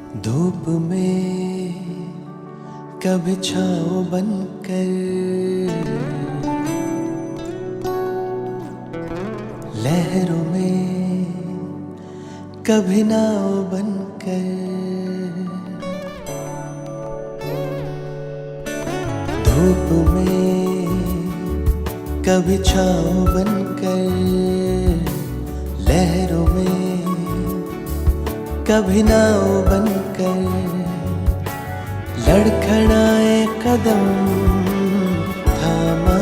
धूप में कभी छाँव बनकर, लहरों में कभी नाव बनकर, धूप में कभी छाँव बनकर, लहरों में कभी नाव बनकर, लड़खड़ाए कदम थामा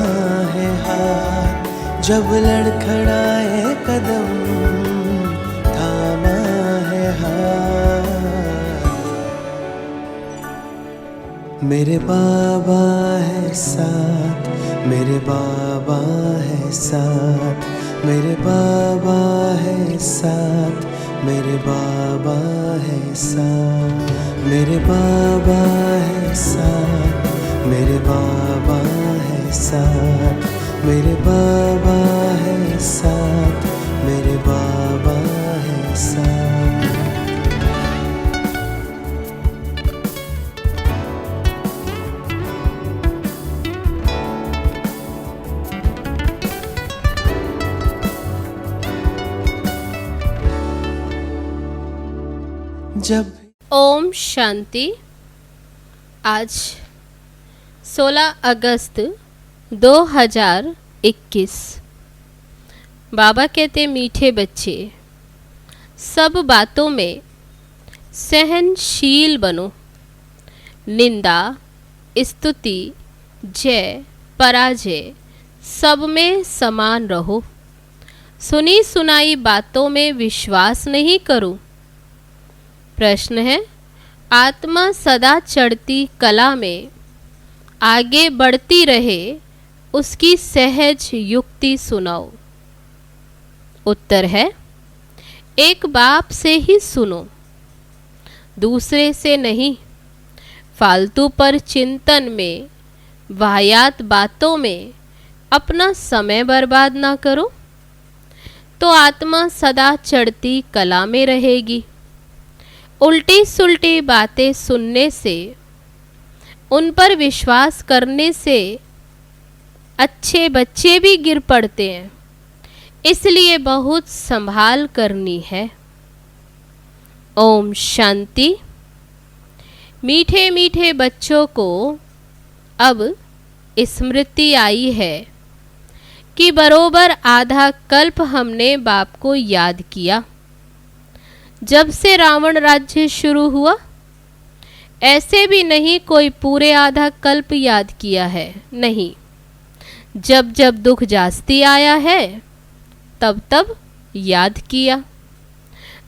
है हाथ, जब लड़खड़ाए कदम थामा है हाथ। मेरे बाबा है साथ, मेरे बाबा है साथ, मेरे बाबा है साथ, मेरे बाबा है साथ, मेरे बाबा है साथ, मेरे बाबा है साथ, मेरे बाबा है साथ, मेरे बाबा है साथ। जब ओम शांति। आज 16 अगस्त 2021। बाबा कहते मीठे बच्चे, सब बातों में सहनशील बनो, निंदा, स्तुति, जय, पराजय सब में समान रहो, सुनी सुनाई बातों में विश्वास नहीं करो। प्रश्न है, आत्मा सदा चढ़ती कला में आगे बढ़ती रहे, उसकी सहज युक्ति सुनाओ। उत्तर है, एक बाप से ही सुनो, दूसरे से नहीं। फालतू पर चिंतन में, वाहियात बातों में अपना समय बर्बाद ना करो, तो आत्मा सदा चढ़ती कला में रहेगी। उल्टी सुल्टी बातें सुनने से, उन पर विश्वास करने से अच्छे बच्चे भी गिर पड़ते हैं, इसलिए बहुत संभाल करनी है। ओम शांति। मीठे मीठे बच्चों को अब स्मृति आई है कि बरोबर आधा कल्प हमने बाप को याद किया। जब से रावण राज्य शुरू हुआ, ऐसे भी नहीं कोई पूरे आधा कल्प याद किया है, नहीं। जब जब दुख जास्ती आया है, तब तब याद किया।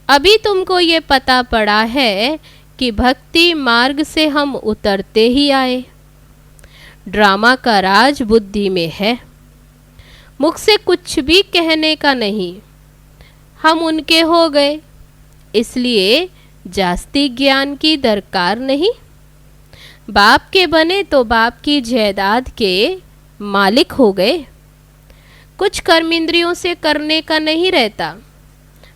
अभी तुमको ये पता पड़ा है कि भक्ति मार्ग से हम उतरते ही आए। ड्रामा का राज बुद्धि में है, मुख से कुछ भी कहने का नहीं। हम उनके हो गए, इसलिए जास्ती ज्ञान की दरकार नहीं। बाप के बने तो बाप की जायदाद के मालिक हो गए। कुछ कर्म इंद्रियों से करने का नहीं रहता।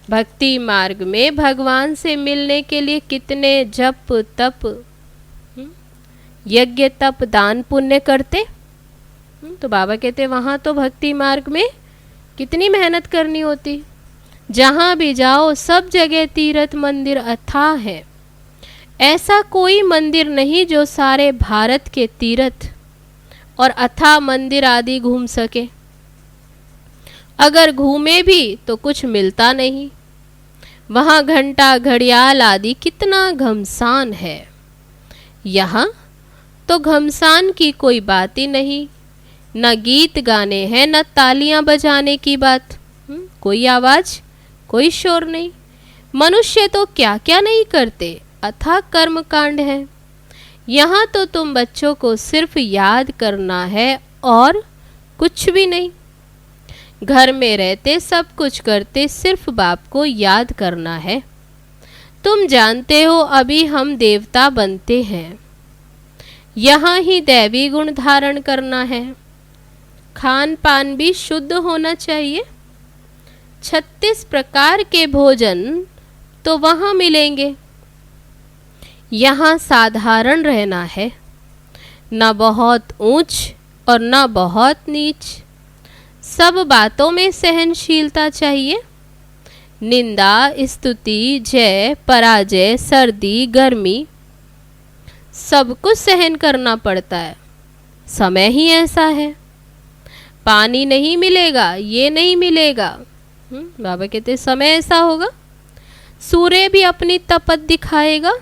भक्ति मार्ग में भगवान से मिलने के लिए कितने जप तप, यज्ञ तप दान पुण्य करते। तो बाबा कहते वहाँ तो भक्ति मार्ग में कितनी मेहनत करनी होती। जहाँ भी जाओ सब जगह तीर्थ मंदिर अथाह है। ऐसा कोई मंदिर नहीं जो सारे भारत के तीर्थ और अथाह मंदिर आदि घूम सके। अगर घूमे भी तो कुछ मिलता नहीं। वहाँ घंटा घड़ियाल आदि कितना घमसान है। यहाँ तो घमसान की कोई बात ही नहीं। न गीत गाने हैं, न तालियां बजाने की बात। कोई आवाज़, कोई शोर नहीं। मनुष्य तो क्या क्या नहीं करते, अथाह कर्म कांड है। यहाँ तो तुम बच्चों को सिर्फ याद करना है और कुछ भी नहीं। घर में रहते सब कुछ करते, सिर्फ बाप को याद करना है। तुम जानते हो अभी हम देवता बनते हैं, यहाँ ही दैवी गुण धारण करना है। खान पान भी शुद्ध होना चाहिए। 36 प्रकार के भोजन तो वहाँ मिलेंगे। यहाँ साधारण रहना है, न बहुत ऊंच और न बहुत नीच। सब बातों में सहनशीलता चाहिए। निंदा, स्तुति, जय, पराजय, सर्दी, गर्मी, सब कुछ सहन करना पड़ता है। समय ही ऐसा है। पानी नहीं मिलेगा, ये नहीं मिलेगा। बाबा कहते समय ऐसा होगा। सूर्य भी अपनी तपत दिखाएगा।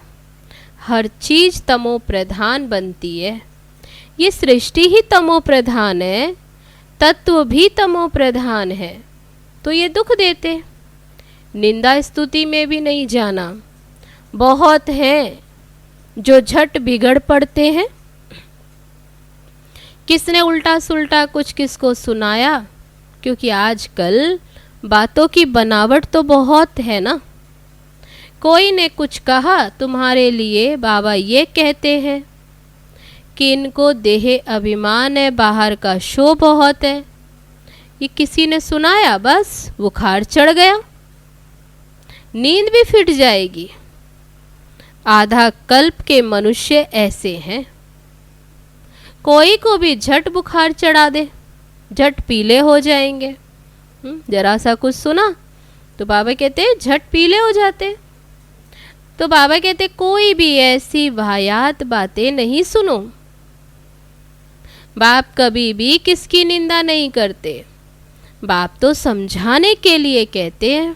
हर चीज तमो प्रधान बनती है। ये सृष्टि ही तमो प्रधान है, तत्व भी तमो प्रधान है, तो ये दुख देते। निंदा स्तुति में भी नहीं जाना। बहुत हैं जो झट बिगड़ पड़ते हैं। किसने उल्टा सुल्टा कुछ किसको सुनाया, क्योंकि आजकल बातों की बनावट तो बहुत है ना। कोई ने कुछ कहा तुम्हारे लिए, बाबा ये कहते हैं कि इनको देह अभिमान है, बाहर का शो बहुत है। ये किसी ने सुनाया, बस बुखार चढ़ गया, नींद भी फिट जाएगी। आधा कल्प के मनुष्य ऐसे हैं। कोई को भी झट बुखार चढ़ा दे, झट पीले हो जाएंगे। जरा सा कुछ सुना तो बाबा कहते झट पीले हो जाते। तो बाबा कहते कोई भी ऐसी वाहियात बातें नहीं सुनो। बाप कभी भी किसकी निंदा नहीं करते। बाप तो समझाने के लिए कहते हैं।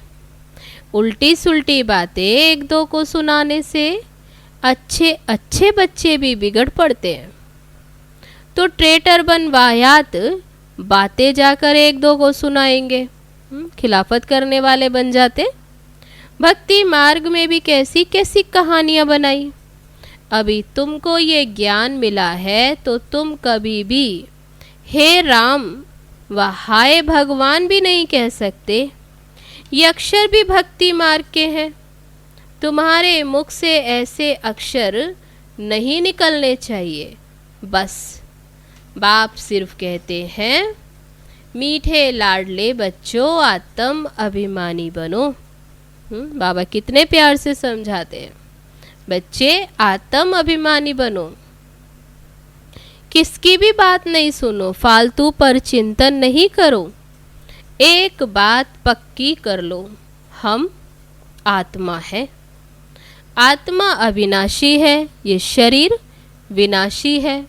उल्टी सुल्टी बातें एक दो को सुनाने से अच्छे अच्छे बच्चे भी बिगड़ पड़ते हैं। तो ट्रेटर बन वाहियात बातें जाकर एक दो को सुनाएंगे, खिलाफत करने वाले बन जाते। भक्ति मार्ग में भी कैसी कैसी कहानियां बनाई। अभी तुमको ये ज्ञान मिला है तो तुम कभी भी हे राम व हाय भगवान भी नहीं कह सकते। ये अक्षर भी भक्ति मार्ग के हैं। तुम्हारे मुख से ऐसे अक्षर नहीं निकलने चाहिए। बस बाप सिर्फ कहते हैं मीठे लाडले बच्चों आत्म अभिमानी बनो। बाबा कितने प्यार से समझाते हैं, बच्चे आत्म अभिमानी बनो। किसकी भी बात नहीं सुनो, फालतू पर चिंतन नहीं करो। एक बात पक्की कर लो, हम आत्मा है। आत्मा अविनाशी है, ये शरीर विनाशी है।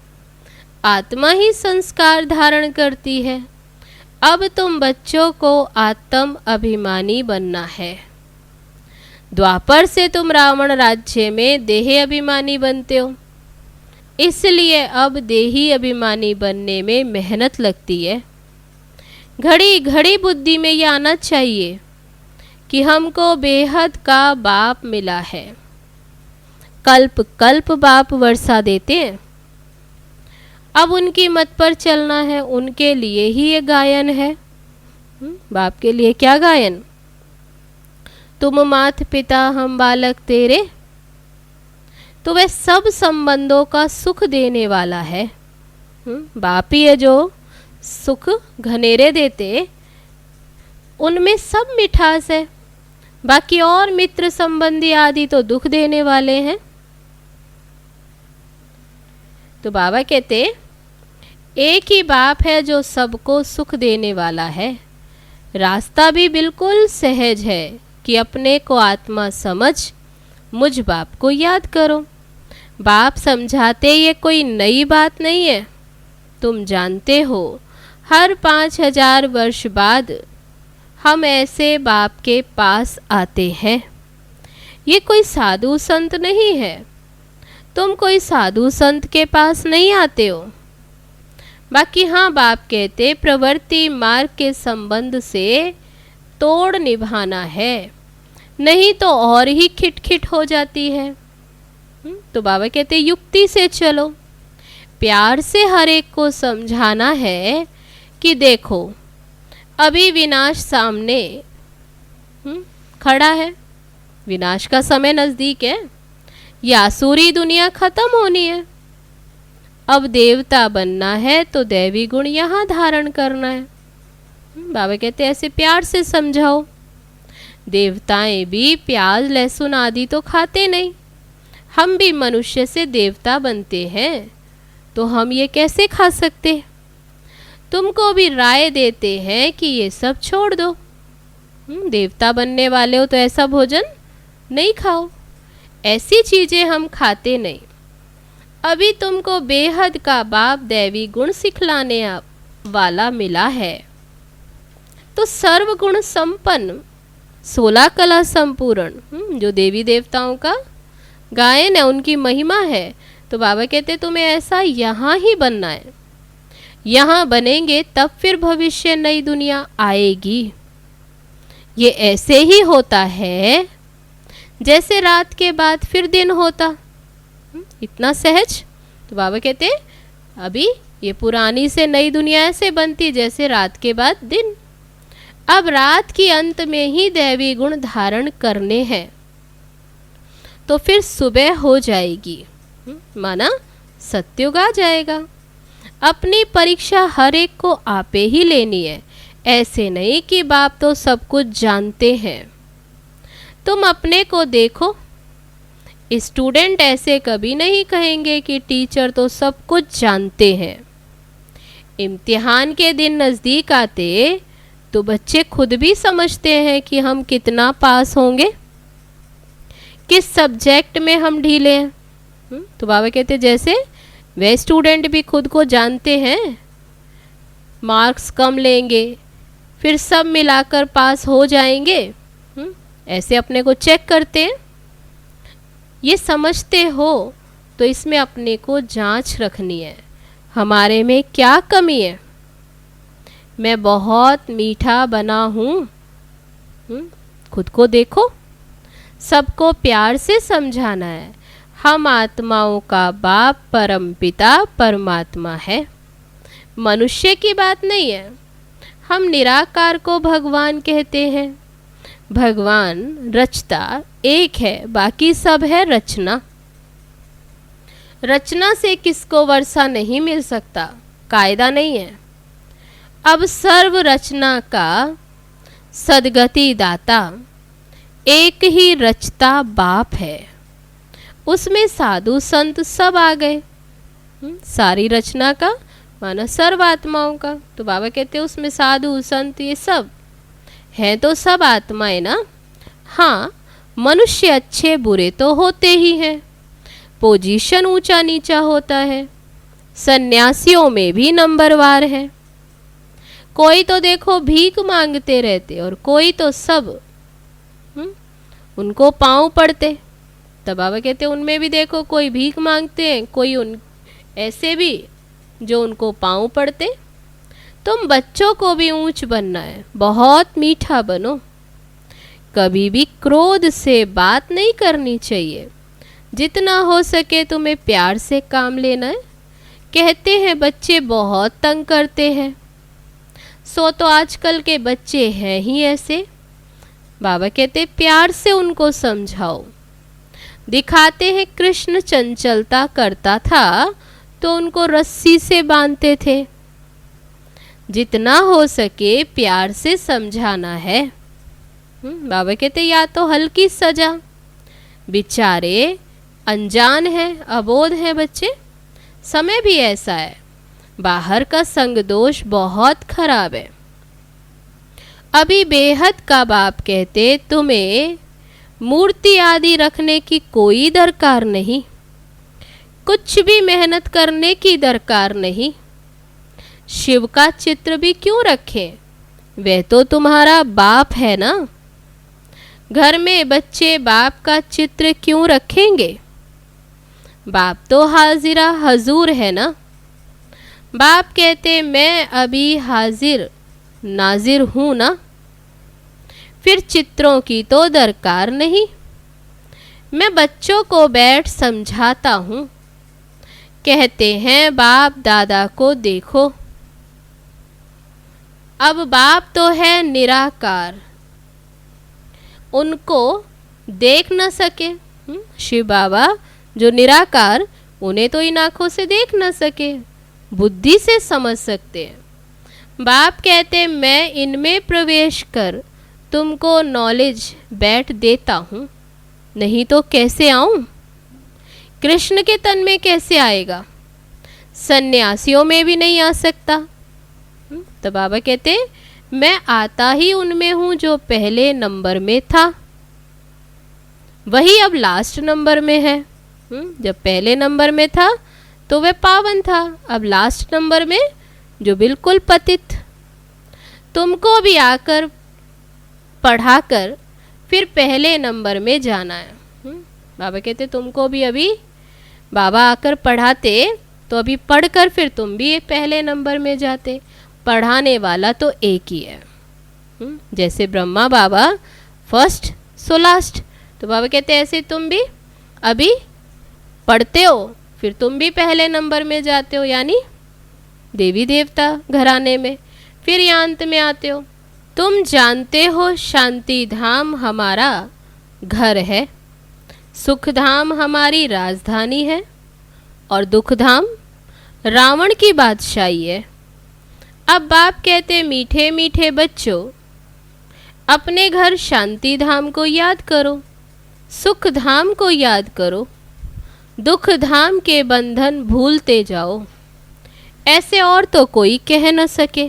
आत्मा ही संस्कार धारण करती है। अब तुम बच्चों को आत्म अभिमानी बनना है। द्वापर से तुम रावण राज्य में देह अभिमानी बनते हो, इसलिए अब देही अभिमानी बनने में मेहनत लगती है। घड़ी घड़ी बुद्धि में ये आना चाहिए कि हमको बेहद का बाप मिला है। कल्प कल्प बाप वर्षा देते हैं। अब उनकी मत पर चलना है, उनके लिए ही ये गायन है। बाप के लिए क्या गायन? तुम मात पिता हम बालक तेरे, तो वह सब संबंधों का सुख देने वाला है। बाप ही है जो सुख घनेरे देते, उनमें सब मिठास है। बाकी और मित्र संबंधी आदि तो दुख देने वाले हैं। तो बाबा कहते एक ही बाप है जो सबको सुख देने वाला है। रास्ता भी बिल्कुल सहज है कि अपने को आत्मा समझ मुझ बाप को याद करो। बाप समझाते ये कोई नई बात नहीं है। तुम जानते हो हर 5000 वर्ष बाद हम ऐसे बाप के पास आते हैं। ये कोई साधु संत नहीं है। तुम कोई साधु संत के पास नहीं आते हो। बाकी हाँ, बाप कहते प्रवृत्ति मार्ग के संबंध से तोड़ निभाना है, नहीं तो और ही खिटखिट हो जाती है। तो बाबा कहते युक्ति से चलो। प्यार से हर एक को समझाना है कि देखो अभी विनाश सामने खड़ा है। विनाश का समय नज़दीक है। यह आसुरी दुनिया खत्म होनी है। अब देवता बनना है तो दैवी गुण यहाँ धारण करना है। बाबा कहते ऐसे प्यार से समझाओ। देवताएं भी प्याज लहसुन आदि तो खाते नहीं। हम भी मनुष्य से देवता बनते हैं, तो हम ये कैसे खा सकते? तुमको भी राय देते हैं कि ये सब छोड़ दो। देवता बनने वाले हो तो ऐसा भोजन नहीं खाओ, ऐसी चीज़ें हम खाते नहीं। अभी तुमको बेहद का बाप दैवी गुण सिखलाने वाला मिला है, तो सर्वगुण संपन्न 16 कला संपूर्ण जो देवी देवताओं का गायन है, उनकी महिमा है। तो बाबा कहते तुम्हें ऐसा यहाँ ही बनना है, यहाँ बनेंगे तब फिर भविष्य नई दुनिया आएगी। ये ऐसे ही होता है जैसे रात के बाद फिर दिन होता, इतना सहज। तो बाबा कहते अभी ये पुरानी से नई दुनिया ऐसे बनती जैसे रात के बाद दिन। अब रात की अंत में ही दैवी गुण धारण करने हैं, तो फिर सुबह हो जाएगी, माना सत्युग आ जाएगा। अपनी परीक्षा हर एक को आपे ही लेनी है, ऐसे नहीं कि बाप तो सब कुछ जानते हैं। तुम अपने को देखो, स्टूडेंट ऐसे कभी नहीं कहेंगे कि टीचर तो सब कुछ जानते हैं। इम्तिहान के दिन नज़दीक आते तो बच्चे खुद भी समझते हैं कि हम कितना पास होंगे, किस सब्जेक्ट में हम ढीले हैं। तो बाबा कहते जैसे वे स्टूडेंट भी खुद को जानते हैं, मार्क्स कम लेंगे फिर सब मिलाकर पास हो जाएंगे, ऐसे अपने को चेक करते हैं। ये समझते हो तो इसमें अपने को जांच रखनी है, हमारे में क्या कमी है। मैं बहुत मीठा बना हूँ, खुद को देखो। सबको प्यार से समझाना है, हम आत्माओं का बाप परम पिता परमात्मा है, मनुष्य की बात नहीं है। हम निराकार को भगवान कहते हैं। भगवान रचता एक है, बाकी सब है रचना। रचना से किसको वर्षा नहीं मिल सकता, कायदा नहीं है। अब सर्व रचना का सदगति दाता एक ही रचता बाप है, उसमें साधु संत सब आ गए। सारी रचना का माना सर्व आत्माओं का। तो बाबा कहते हैं उसमें साधु संत ये सब हैं, तो सब आत्माएं ना। हाँ, मनुष्य अच्छे बुरे तो होते ही हैं, पोजीशन ऊंचा नीचा होता है। सन्यासियों में भी नंबरवार है, कोई तो देखो भीख मांगते रहते और कोई तो सब उनको पाँव पड़ते। तब बाबा कहते हैं उनमें भी देखो कोई भीख मांगते हैं, कोई उन ऐसे भी जो उनको पाँव पड़ते। तुम बच्चों को भी ऊंच बनना है, बहुत मीठा बनो। कभी भी क्रोध से बात नहीं करनी चाहिए, जितना हो सके तुम्हें प्यार से काम लेना है। कहते हैं बच्चे बहुत तंग करते हैं, सो तो आजकल के बच्चे हैं ही ऐसे। बाबा कहते प्यार से उनको समझाओ। दिखाते हैं कृष्ण चंचलता करता था तो उनको रस्सी से बांधते थे। जितना हो सके प्यार से समझाना है। बाबा कहते या तो हल्की सजा, बेचारे अनजान हैं, अबोध हैं बच्चे। समय भी ऐसा है, बाहर का संग दोष बहुत खराब है। अभी बेहद का बाप कहते तुम्हें मूर्ति आदि रखने की कोई दरकार नहीं, कुछ भी मेहनत करने की दरकार नहीं। शिव का चित्र भी क्यों रखें, वह तो तुम्हारा बाप है ना। घर में बच्चे बाप का चित्र क्यों रखेंगे, बाप तो हाजिरा हजूर है ना। बाप कहते मैं अभी हाजिर नाजिर हूँ ना, फिर चित्रों की तो दरकार नहीं। मैं बच्चों को बैठ समझाता हूँ, कहते हैं बाप दादा को देखो। अब बाप तो है निराकार, उनको देख न सके। शिव बाबा जो निराकार, उन्हें तो इन आँखों से देख न सके, बुद्धि से समझ सकते हैं। बाप कहते मैं इनमें प्रवेश कर तुमको नॉलेज बैठ देता हूँ, नहीं तो कैसे आऊँ। कृष्ण के तन में कैसे आएगा? सन्यासियों में भी नहीं आ सकता। तो बाबा कहते मैं आता ही उनमें हूँ जो पहले नंबर में था, वही अब लास्ट नंबर में है। जब पहले नंबर में था तो वह पावन था, अब लास्ट नंबर में जो बिल्कुल पतित। तुमको भी आकर पढ़ाकर फिर पहले नंबर में जाना है। बाबा कहते तुमको भी अभी बाबा आकर पढ़ाते तो अभी पढ़कर फिर तुम भी पहले नंबर में जाते। पढ़ाने वाला तो एक ही है। जैसे ब्रह्मा बाबा फर्स्ट सो लास्ट, तो बाबा कहते ऐसे तुम भी अभी पढ़ते हो, फिर तुम भी पहले नंबर में जाते हो, यानी देवी देवता घराने में, फिर यहाँ अंत में आते हो। तुम जानते हो शांति धाम हमारा घर है, सुख धाम हमारी राजधानी है, और दुख धाम रावण की बादशाही है। अब बाप कहते मीठे मीठे बच्चों, अपने घर शांति धाम को याद करो, सुख धाम को याद करो, दुख धाम के बंधन भूलते जाओ। ऐसे और तो कोई कह न सके,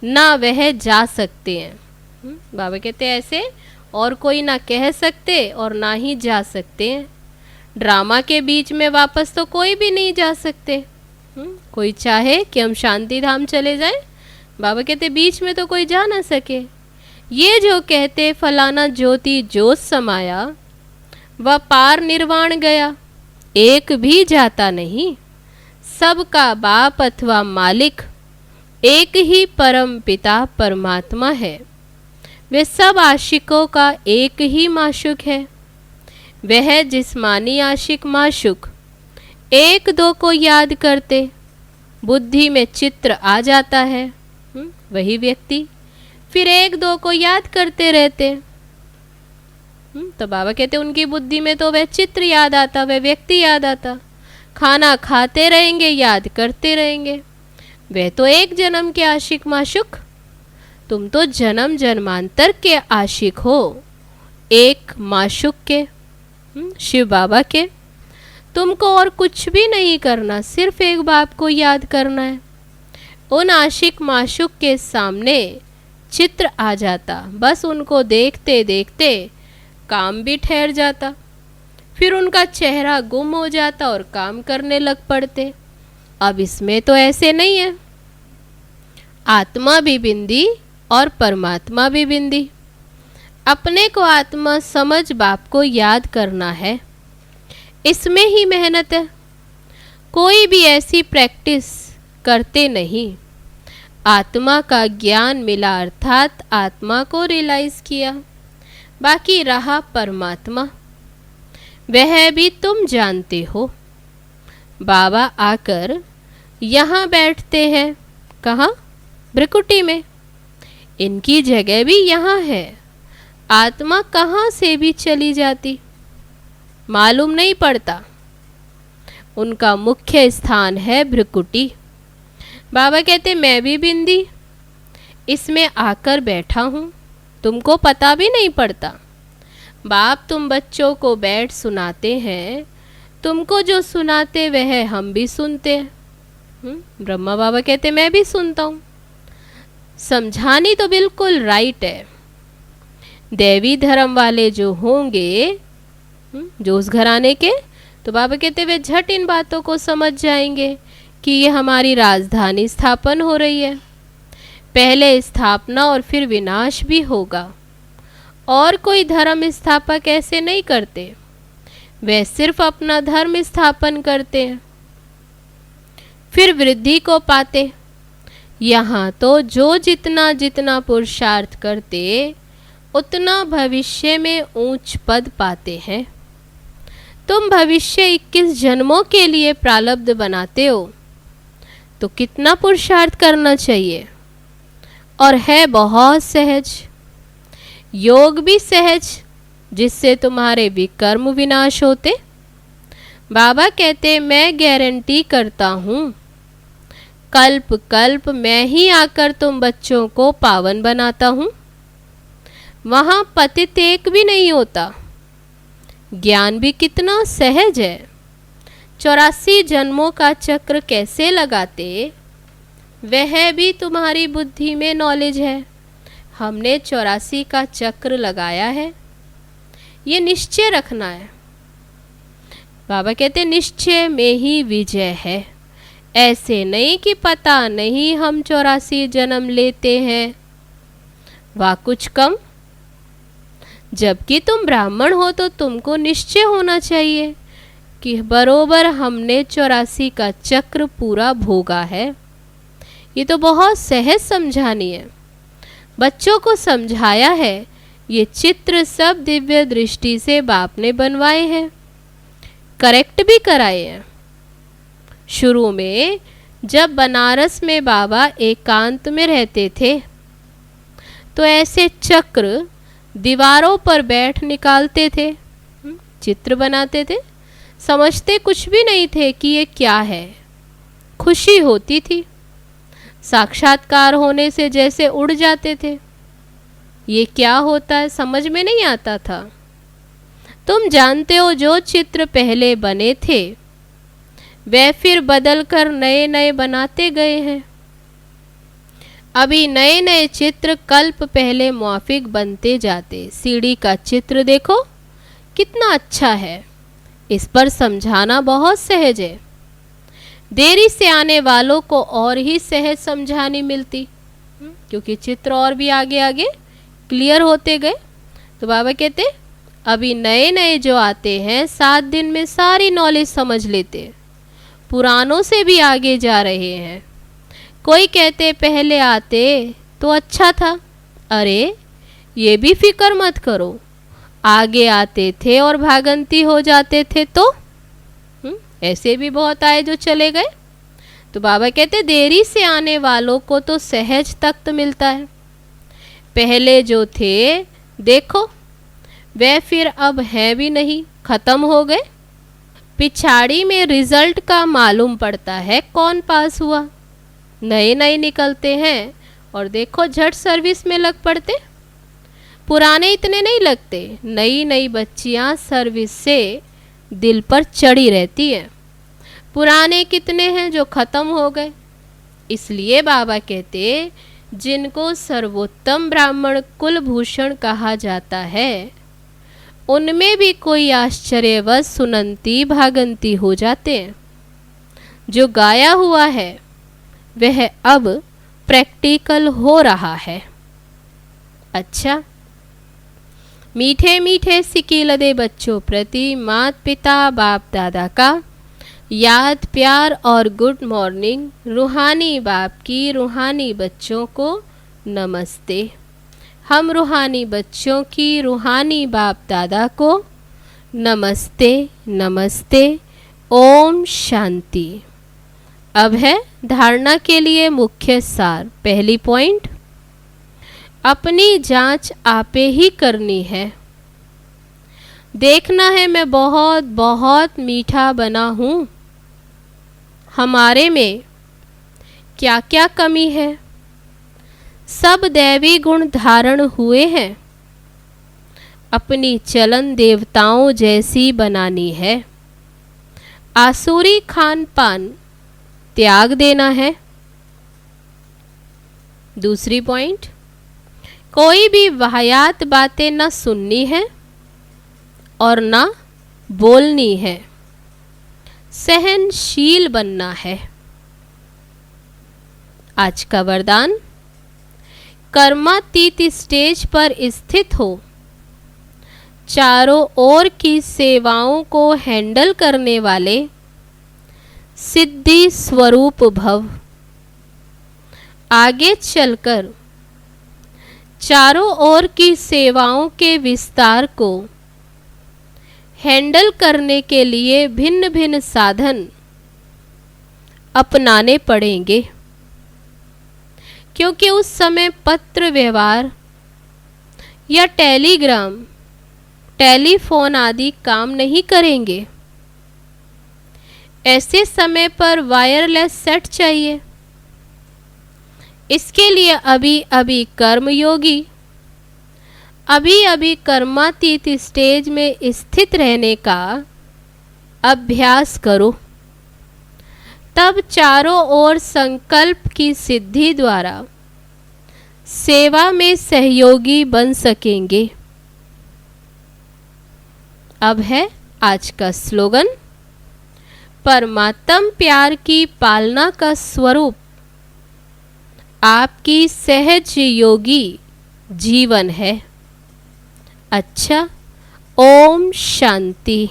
ना वह जा सकते हैं। बाबा कहते ऐसे और कोई ना कह सकते और ना ही जा सकते हैं। ड्रामा के बीच में वापस तो कोई भी नहीं जा सकते। कोई चाहे कि हम शांति धाम चले जाएं, बाबा कहते बीच में तो कोई जा ना सके। ये जो कहते फलाना ज्योति जोत समाया, वह पार निर्वाण गया, एक भी जाता नहीं। सबका बाप अथवा मालिक एक ही परम पिता परमात्मा है। वे सब आशिकों का एक ही माशुक है। वह जिस्मानी आशिक माशुक एक दो को याद करते बुद्धि में चित्र आ जाता है। वही व्यक्ति फिर एक दो को याद करते रहते। तो बाबा कहते उनकी बुद्धि में तो वह चित्र याद आता, वह व्यक्ति याद आता। खाना खाते रहेंगे, याद करते रहेंगे। वह तो एक जन्म के आशिक माशुक, तुम तो जन्म जन्मांतर के आशिक हो, एक माशुक के, शिव बाबा के। तुमको और कुछ भी नहीं करना, सिर्फ एक बाप को याद करना है। उन आशिक माशुक के सामने चित्र आ जाता, बस उनको देखते देखते काम भी ठहर जाता, फिर उनका चेहरा गुम हो जाता और काम करने लग पड़ते। अब इसमें तो ऐसे नहीं है, आत्मा भी बिंदी और परमात्मा भी बिंदी। अपने को आत्मा समझ बाप को याद करना है, इसमें ही मेहनत है। कोई भी ऐसी प्रैक्टिस करते नहीं। आत्मा का ज्ञान मिला अर्थात आत्मा को रियलाइज किया, बाकी रहा परमात्मा, वह भी तुम जानते हो। बाबा आकर यहाँ बैठते हैं, कहाँ? भ्रिकुटी में। इनकी जगह भी यहाँ है। आत्मा कहाँ से भी चली जाती मालूम नहीं पड़ता। उनका मुख्य स्थान है भ्रिकुटी। बाबा कहते मैं भी बिंदी इसमें आकर बैठा हूँ, तुमको पता भी नहीं पड़ता। बाप तुम बच्चों को बैठ सुनाते हैं, तुमको जो सुनाते वह हम भी सुनते हैं। ब्रह्मा बाबा कहते मैं भी सुनता हूँ। समझानी तो बिल्कुल राइट है। देवी धर्म वाले जो होंगे, जो उस घराने के, तो बाबा कहते वे झट इन बातों को समझ जाएंगे कि ये हमारी राजधानी स्थापन हो रही है। पहले स्थापना और फिर विनाश भी होगा। और कोई धर्म स्थापक ऐसे नहीं करते, वे सिर्फ अपना धर्म स्थापन करते हैं, फिर वृद्धि को पाते। यहाँ तो जो जितना जितना पुरुषार्थ करते उतना भविष्य में ऊंच पद पाते हैं। तुम भविष्य 21 जन्मों के लिए प्रारब्ध बनाते हो, तो कितना पुरुषार्थ करना चाहिए। और है बहुत सहज, योग भी सहज, जिससे तुम्हारे विकर्म विनाश होते। बाबा कहते मैं गारंटी करता हूँ, कल्प कल्प मैं ही आकर तुम बच्चों को पावन बनाता हूँ। वहाँ पतित एक भी नहीं होता, ज्ञान भी कितना सहज है। 84 जन्मों का चक्र कैसे लगाते, वह भी तुम्हारी बुद्धि में नॉलेज है। हमने 84 का चक्र लगाया है, ये निश्चय रखना है। बाबा कहते निश्चय में ही विजय है। ऐसे नहीं कि पता नहीं हम 84 जन्म लेते हैं, वाह कुछ कम। जबकि तुम ब्राह्मण हो तो तुमको निश्चय होना चाहिए कि बरोबर हमने 84 का चक्र पूरा भोगा है। ये तो बहुत सहज समझानी है। बच्चों को समझाया है। ये चित्र सब दिव्य दृष्टि से बाप ने बनवाए हैं, करेक्ट भी कराए हैं। शुरू में जब बनारस में बाबा एकांत में रहते थे तो ऐसे चक्र दीवारों पर बैठ निकालते थे, चित्र बनाते थे। समझते कुछ भी नहीं थे कि ये क्या है। खुशी होती थी, साक्षात्कार होने से जैसे उड़ जाते थे। ये क्या होता है समझ में नहीं आता था। तुम जानते हो जो चित्र पहले बने थे वे फिर बदल कर नए नए बनाते गए हैं। अभी नए नए चित्र कल्प पहले मुआफिक बनते जाते। सीढ़ी का चित्र देखो कितना अच्छा है, इस पर समझाना बहुत सहज है। देरी से आने वालों को और ही सहज समझानी मिलती, क्योंकि चित्र और भी आगे आगे क्लियर होते गए। तो बाबा कहते अभी नए नए जो आते हैं 7 दिन में सारी नॉलेज समझ लेते, पुरानों से भी आगे जा रहे हैं। कोई कहते पहले आते तो अच्छा था, अरे ये भी फिक्र मत करो, आगे आते थे और भागंती हो जाते थे तो ऐसे भी बहुत आए जो चले गए। तो बाबा कहते देरी से आने वालों को तो सहज तख्त मिलता है। पहले जो थे देखो वे फिर अब हैं भी नहीं, खत्म हो गए। पिछाड़ी में रिजल्ट का मालूम पड़ता है कौन पास हुआ। नए नए निकलते हैं और देखो झट सर्विस में लग पड़ते। पुराने इतने नहीं लगते, नई नई बच्चियां सर्विस से दिल पर चढ़ी रहती हैं। पुराने कितने हैं जो ख़त्म हो गए। इसलिए बाबा कहते जिनको सर्वोत्तम ब्राह्मण कुलभूषण कहा जाता है उनमें भी कोई आश्चर्यवश सुनंती भागंती हो जाते हैं। जो गाया हुआ है वह अब प्रैक्टिकल हो रहा है। अच्छा, मीठे मीठे सिकीलदे बच्चों प्रति माता पिता बाप दादा का याद प्यार और गुड मॉर्निंग। रूहानी बाप की रूहानी बच्चों को नमस्ते। हम रूहानी बच्चों की रूहानी बाप दादा को नमस्ते नमस्ते। ओम शांति। अब है धारणा के लिए मुख्य सार। पहली पॉइंट, अपनी जांच आपे ही करनी है। देखना है मैं बहुत बहुत मीठा बना हूँ, हमारे में क्या क्या कमी है। सब दैवी गुण धारण हुए हैं, अपनी चलन देवताओं जैसी बनानी है। आसुरी खान पान त्याग देना है। दूसरी पॉइंट, कोई भी वाहियात बातें न सुननी है और न बोलनी है। सहनशील बनना है। आज का वरदान, कर्मातीत स्टेज पर स्थित हो, चारों ओर की सेवाओं को हैंडल करने वाले सिद्धि स्वरूप भव। आगे चलकर चारों ओर की सेवाओं के विस्तार को हैंडल करने के लिए भिन्न भिन्न साधन अपनाने पड़ेंगे, क्योंकि उस समय पत्र व्यवहार या टेलीग्राम टेलीफोन आदि काम नहीं करेंगे। ऐसे समय पर वायरलेस सेट चाहिए। इसके लिए अभी अभी कर्मयोगी अभी अभी कर्मातीत स्टेज में स्थित रहने का अभ्यास करो, तब चारों ओर संकल्प की सिद्धि द्वारा सेवा में सहयोगी बन सकेंगे। अब है आज का स्लोगन। परमात्म प्यार की पालना का स्वरूप आपकी सहज योगी जीवन है। अच्छा, ओम शांति।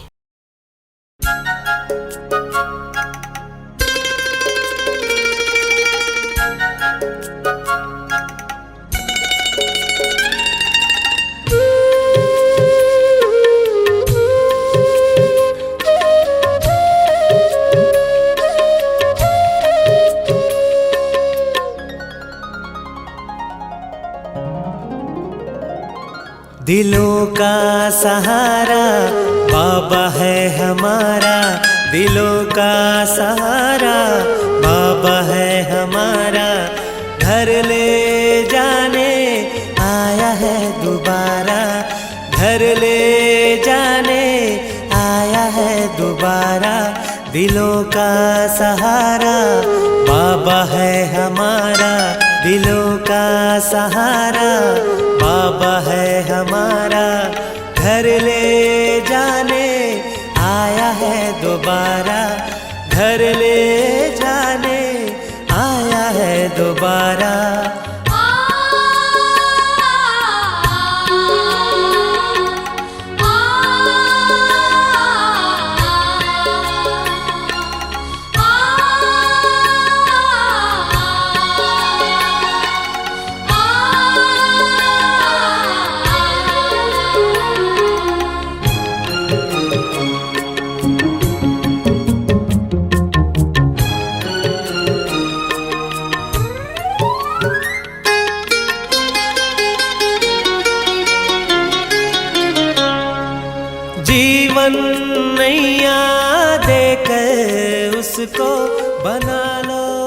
दिलों का सहारा बाबा है हमारा, दिलों का सहारा बाबा है हमारा। घर ले जाने आया है दोबारा, घर ले जाने आया है दोबारा। दिलों का सहारा बाबा है हमारा, दिलों का सहारा बाबा है हमारा। घर ले जाने आया है दोबारा, घर ले जाने आया है दोबारा। जीवन नैया देकर उसको बना लो।